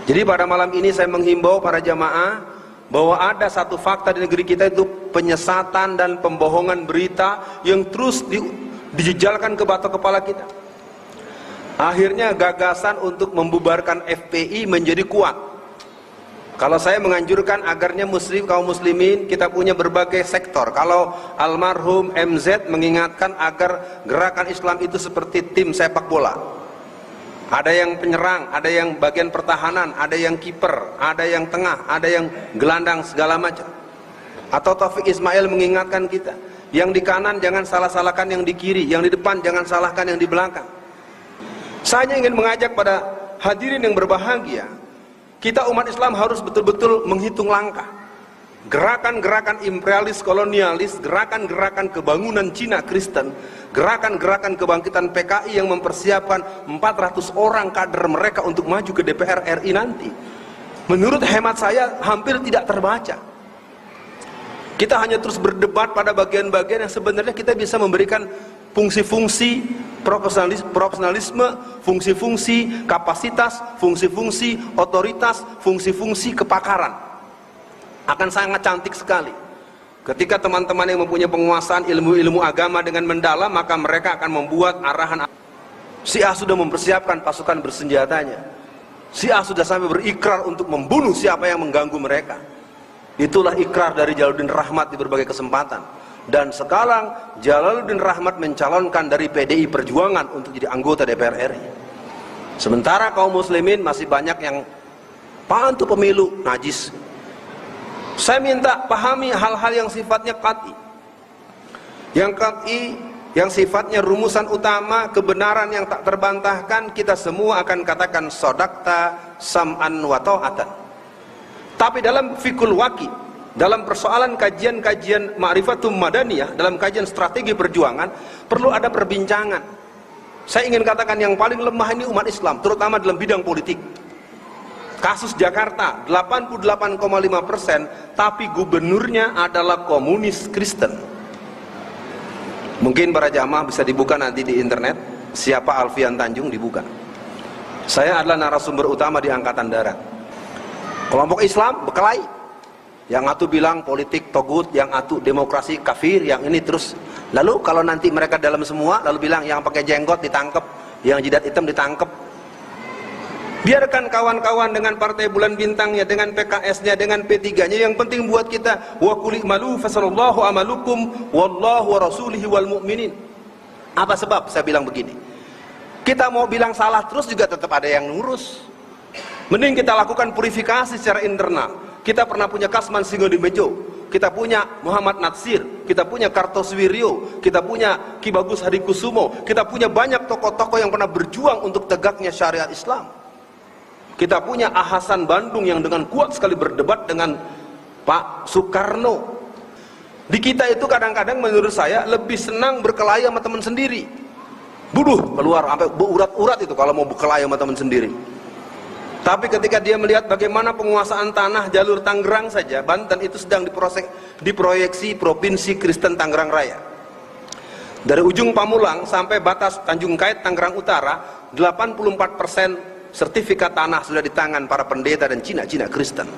Jadi pada malam ini saya menghimbau para jamaah bahwa ada satu fakta di negeri kita, itu penyesatan dan pembohongan berita yang terus dijejalkan ke batok kepala kita. Akhirnya gagasan untuk membubarkan FPI menjadi kuat. Kalau saya menganjurkan agarnya kaum muslimin kita punya berbagai sektor. Kalau almarhum MZ mengingatkan agar gerakan Islam itu seperti tim sepak bola. Ada yang penyerang, ada yang bagian pertahanan, ada yang kiper, ada yang tengah, ada yang gelandang, segala macam. Atau Taufik Ismail mengingatkan kita, yang di kanan jangan salah-salahkan yang di kiri, yang di depan jangan salahkan yang di belakang. Saya ingin mengajak pada hadirin yang berbahagia, kita umat Islam harus betul-betul menghitung langkah. Gerakan-gerakan imperialis kolonialis, gerakan-gerakan kebangunan Cina Kristen, gerakan-gerakan kebangkitan PKI yang mempersiapkan 400 orang kader mereka untuk maju ke DPR RI nanti, menurut hemat saya hampir tidak terbaca. Kita hanya terus berdebat pada bagian-bagian yang sebenarnya kita bisa memberikan fungsi-fungsi profesionalisme, fungsi-fungsi kapasitas, fungsi-fungsi otoritas, fungsi-fungsi kepakaran. Akan sangat cantik sekali ketika teman-teman yang mempunyai penguasaan ilmu-ilmu agama dengan mendalam, maka mereka akan membuat arahan. Si A sudah mempersiapkan pasukan bersenjatanya, si A sudah sampai berikrar untuk membunuh siapa yang mengganggu mereka. Itulah ikrar dari Jalaluddin Rahmat di berbagai kesempatan. Dan sekarang Jalaluddin Rahmat mencalonkan dari PDI Perjuangan untuk jadi anggota DPR RI. Sementara kaum muslimin masih banyak yang pantu pemilu najis. Saya minta pahami hal-hal yang sifatnya qat'i. Yang qat'i, yang sifatnya rumusan utama, kebenaran yang tak terbantahkan, kita semua akan katakan sodakta sam'an wa ta'atan. Tapi dalam fikul waqi, dalam persoalan kajian-kajian ma'rifatum madaniyah, dalam kajian strategi perjuangan, perlu ada perbincangan. Saya ingin katakan yang paling lemah ini umat Islam, terutama dalam bidang politik. Kasus Jakarta 88,5%, tapi gubernurnya adalah komunis Kristen. Mungkin para jamaah bisa dibuka nanti di internet, siapa Alfian Tanjung, dibuka. Saya adalah narasumber utama di Angkatan Darat. Kelompok Islam berkelahi, yang atu bilang politik togut, yang atu demokrasi kafir, yang ini terus. Lalu kalau nanti mereka dalam semua, lalu bilang yang pakai jenggot ditangkap, yang jidat hitam ditangkap. Biarkan kawan-kawan dengan partai bulan bintangnya, dengan PKS-nya, dengan P3-nya, yang penting buat kita wa qul i'malu fasallallahu amalukum wallahu wa rasulihi wal mu'minin. Apa sebab saya bilang begini? Kita mau bilang salah terus juga tetap ada yang ngurus. Mending kita lakukan purifikasi secara internal. Kita pernah punya Kasman Singodimedjo, kita punya Muhammad Natsir, kita punya Kartosuwiryo, kita punya Ki Bagus Hadikusumo, kita punya banyak tokoh-tokoh yang pernah berjuang untuk tegaknya syariat Islam. Kita punya Ahasan Bandung yang dengan kuat sekali berdebat dengan Pak Soekarno. Di kita itu kadang-kadang menurut saya lebih senang berkelahi sama teman sendiri. Buduh, keluar sampai berurat-urat itu kalau mau berkelahi sama teman sendiri. Tapi ketika dia melihat bagaimana penguasaan tanah jalur Tangerang saja, Banten itu sedang diproyeksi Provinsi Kristen Tangerang Raya. Dari ujung Pamulang sampai batas Tanjung Kait Tangerang Utara, 84% sertifikat tanah sudah di tangan para pendeta dan Cina Kristen.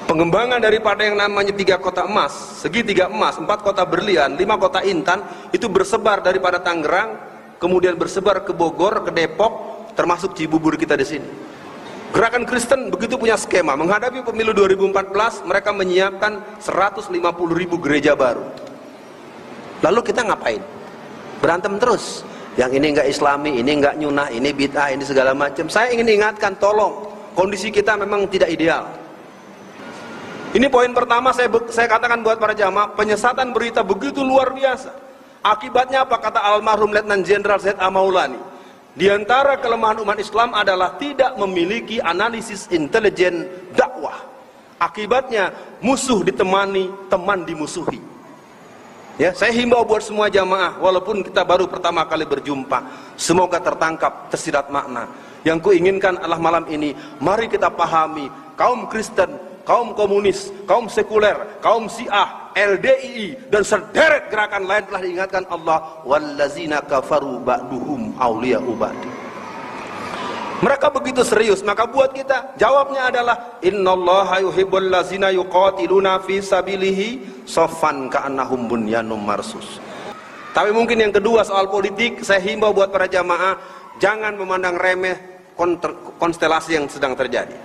Pengembangan daripada yang namanya 3 kota emas, segitiga emas, 4 kota berlian, 5 kota intan, itu bersebar daripada Tangerang, kemudian bersebar ke Bogor, ke Depok, termasuk Cibubur kita di sini. Gerakan Kristen begitu punya skema. Menghadapi pemilu 2014, mereka menyiapkan 150.000 gereja baru. Lalu kita ngapain? Berantem terus. Yang ini enggak Islami, ini enggak nyunah, ini bid'ah, ini segala macam. Saya ingin ingatkan, tolong, kondisi kita memang tidak ideal. Ini poin pertama saya katakan buat para jamaah, penyesatan berita begitu luar biasa. Akibatnya apa? Kata almarhum Letnan Jenderal Z.A. Maulani, di antara kelemahan umat Islam adalah tidak memiliki analisis intelijen dakwah. Akibatnya musuh ditemani, teman dimusuhi. Ya, saya himbau buat semua jamaah, walaupun kita baru pertama kali berjumpa, semoga tertangkap tersirat makna. Yang kuinginkan adalah malam ini, mari kita pahami, kaum Kristen, kaum komunis, kaum sekuler, kaum Syiah, LDII, dan sederet gerakan lain telah diingatkan Allah, wallazina kafaru ba'duhum awliya'u ba'di. Mereka begitu serius, maka buat kita jawabnya adalah innallaha yuhibbul ladzina yuqatiluna fi sabilihi shaffan ka'annahum bunyanum marsus. Tapi mungkin yang kedua soal politik, saya himbau buat para jamaah jangan memandang remeh konstelasi yang sedang terjadi.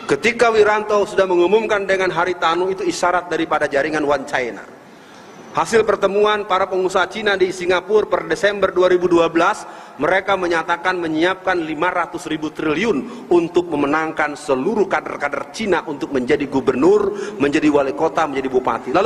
Ketika Wiranto sudah mengumumkan dengan Haritanu, itu isyarat daripada jaringan One China. Hasil pertemuan para pengusaha Cina di Singapura per Desember 2012, mereka menyatakan menyiapkan 500.000 triliun untuk memenangkan seluruh kader-kader Cina untuk menjadi gubernur, menjadi wali kota, menjadi bupati. Lalu